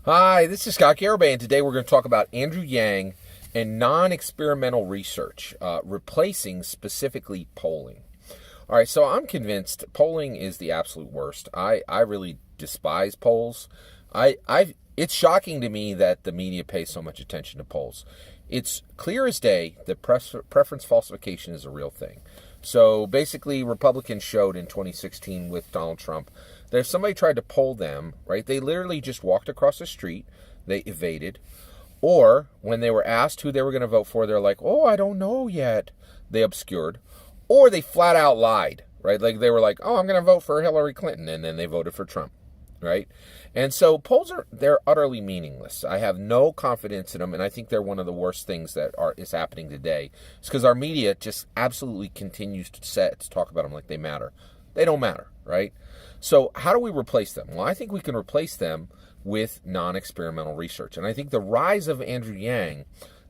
Hi, this is Scott Garibay, and today we're going to talk about Andrew Yang and non-experimental research, replacing specifically polling. All right, so I'm convinced polling is the absolute worst. I really despise polls. It's shocking to me that the media pays so much attention to polls. It's clear as day that preference falsification is a real thing. So basically, Republicans showed in 2016 with Donald Trump that if somebody tried to poll them, right, they literally just walked across the street, they evaded, or when they were asked who they were going to vote for, they're like, oh, I don't know yet. They obscured, or they flat out lied, right? Like they were like, oh, I'm going to vote for Hillary Clinton, and then they voted for Trump, right? And so polls they're utterly meaningless. I have no confidence in them, and I think they're one of the worst things that is happening today. It's because our media just absolutely continues to talk about them like they matter. They don't matter, right? So how do we replace them? Well, I think we can replace them with non-experimental research. And I think the rise of Andrew Yang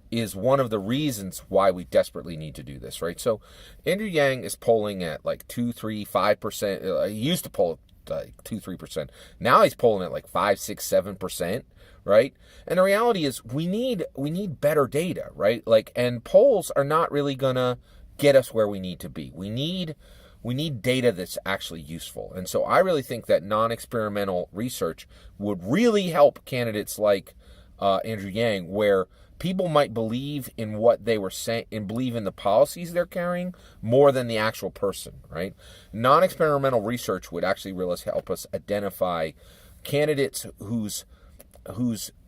is one of the reasons why we desperately need to do this, right? So Andrew Yang is polling at like 2, 3, 5%. He used to poll like 2, 3%. Now he's polling at like 5, 6, 7%, right? And the reality is we need better data, right? And polls are not really gonna get us where we need to be. We need data that's actually useful. And so I really think that non-experimental research would really help candidates like Andrew Yang, where people might believe in what they were saying and believe in the policies they're carrying more than the actual person, right? Non-experimental research would actually really help us identify candidates whose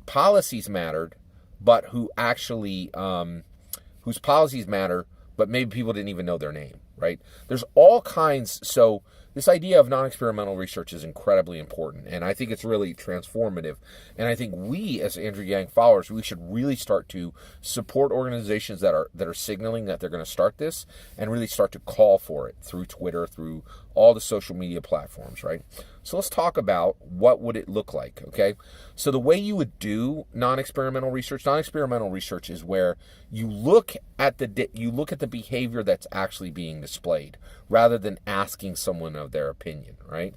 policies mattered, but whose policies matter, but maybe people didn't even know their name, right? There's all kinds. So this idea of non-experimental research is incredibly important, and I think it's really transformative. And I think we, as Andrew Yang followers, we should really start to support organizations that are signaling that they're going to start this, and really start to call for it through Twitter, through all the social media platforms, right? So let's talk about what would it look like, okay? So the way you would do non-experimental research is where you look at the behavior that's actually being displayed, rather than asking someone of their opinion, right?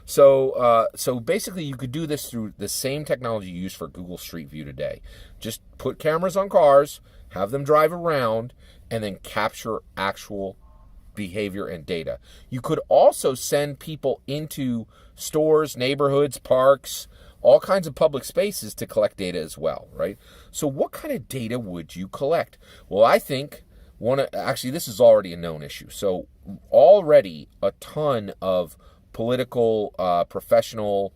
So basically, you could do this through the same technology you use for Google Street View today. Just put cameras on cars, have them drive around, and then capture actual behavior and data. You could also send people into stores, neighborhoods, parks, all kinds of public spaces to collect data as well, right? So what kind of data would you collect? Well, I think this is already a known issue. So already a ton of political, professional,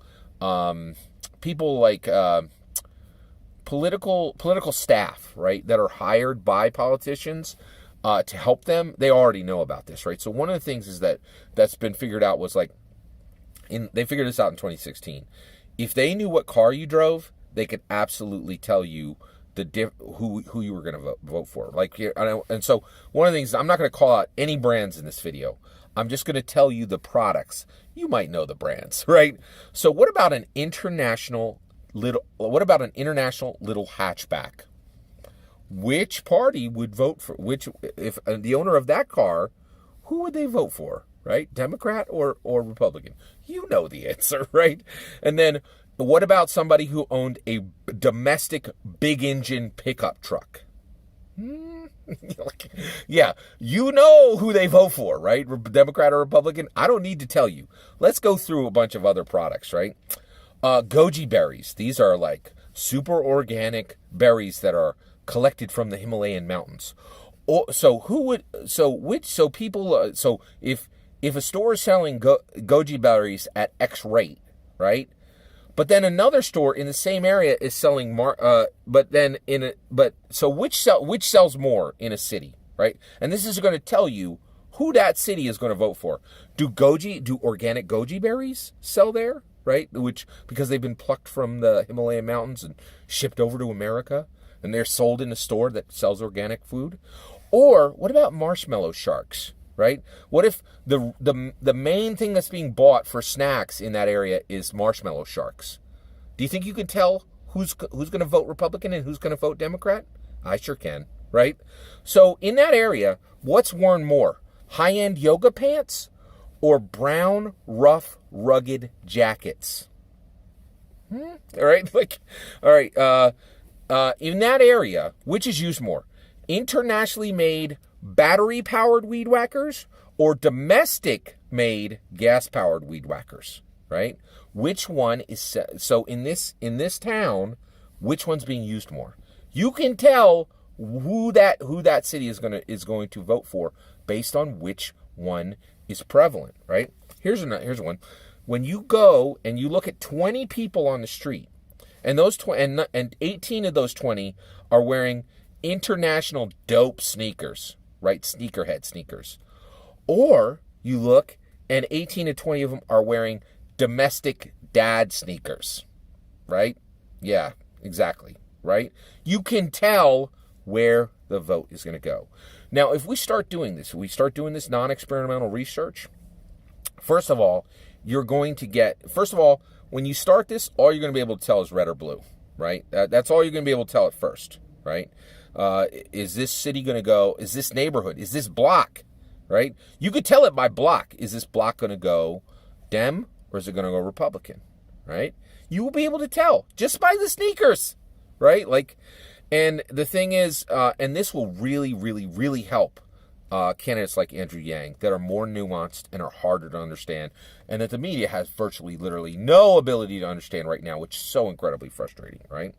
people like political staff, right, that are hired by politicians to help them, they already know about this, right? So one of the things is that's been figured out was they figured this out in 2016. If they knew what car you drove, they could absolutely tell you who you were going to vote for. And so one of the things, I'm not going to call out any brands in this video. I'm just going to tell you the products. You might know the brands, right? So what about an international little hatchback? Which party would vote for if the owner of that car, who would they vote for, right? Democrat or Republican? You know the answer, right? And then what about somebody who owned a domestic big engine pickup truck? Yeah, you know who they vote for, right? Democrat or Republican? I don't need to tell you. Let's go through a bunch of other products, right? Goji berries. These are like super organic berries that are collected from the Himalayan mountains. If a store is selling goji berries at X rate, right? But then another store in the same area is selling which sells more in a city, right? And this is going to tell you who that city is going to vote for. Do organic goji berries sell there, right? Because they've been plucked from the Himalayan mountains and shipped over to America, and they're sold in a store that sells organic food? Or what about marshmallow sharks, right? What if the main thing that's being bought for snacks in that area is marshmallow sharks? Do you think you can tell who's going to vote Republican and who's going to vote Democrat? I sure can, right? So in that area, what's worn more? High-end yoga pants or brown, rough, rugged jackets? All right, like, all right. In that area, which is used more? Internationally made battery-powered weed whackers or domestic-made gas-powered weed whackers? Right? Which one is so in this town? Which one's being used more? You can tell who that city is going to vote for based on which one is prevalent. Right? Here's one. When you go and you look at 20 people on the street, and those and 18 of those 20 are wearing international dope sneakers, right? Sneakerhead sneakers. Or you look and 18 to 20 of them are wearing domestic dad sneakers, right? Yeah, exactly, right? You can tell where the vote is going to go. Now, if we start doing this, non-experimental research, first of all, when you start this, all you're going to be able to tell is red or blue, right? That's all you're going to be able to tell at first, right? Is this city going to go? Is this neighborhood? Is this block, right? You could tell it by block. Is this block going to go Dem or is it going to go Republican, right? You will be able to tell just by the sneakers, right? Like, and the thing is, and this will really, really, really help candidates like Andrew Yang that are more nuanced and are harder to understand, and that the media has virtually, literally no ability to understand right now, which is so incredibly frustrating, right?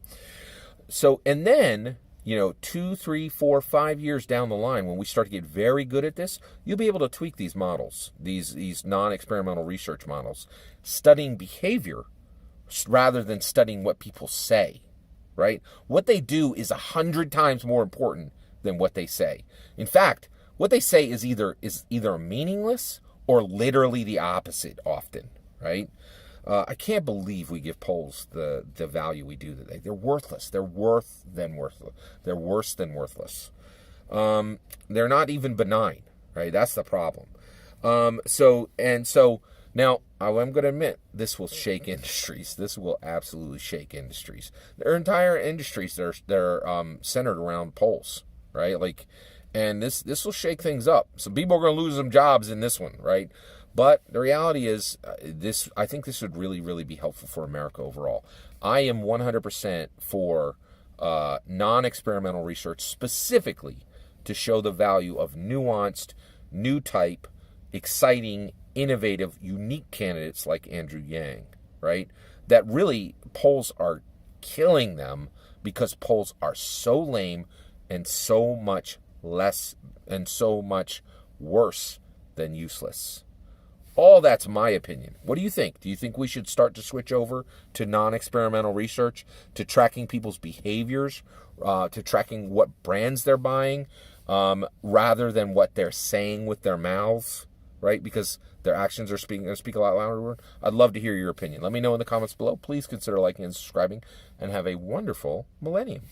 So, and then, 2, 3, 4, 5 years down the line, when we start to get very good at this, you'll be able to tweak these models, these non-experimental research models, studying behavior rather than studying what people say, right? What they do is 100 times more important than what they say. In fact, what they say is either meaningless or literally the opposite often, right? I can't believe we give polls the value we do today. They're worthless. They're worse than worthless. They're not even benign, right? That's the problem. So now I'm going to admit this will shake industries. This will absolutely shake industries. There are entire industries that are centered around polls, right? Like, and this will shake things up. Some people are going to lose some jobs in this one, right? But the reality is, I think this would really, really be helpful for America overall. I am 100% for non-experimental research, specifically to show the value of nuanced, new type, exciting, innovative, unique candidates like Andrew Yang, right? That really, polls are killing them because polls are so lame and so much less and so much worse than useless. All that's my opinion. What do you think? Do you think we should start to switch over to non-experimental research, to tracking people's behaviors, to tracking what brands they're buying, rather than what they're saying with their mouths, right? Because their actions are speak a lot louder. I'd love to hear your opinion. Let me know in the comments below. Please consider liking and subscribing, and have a wonderful millennium.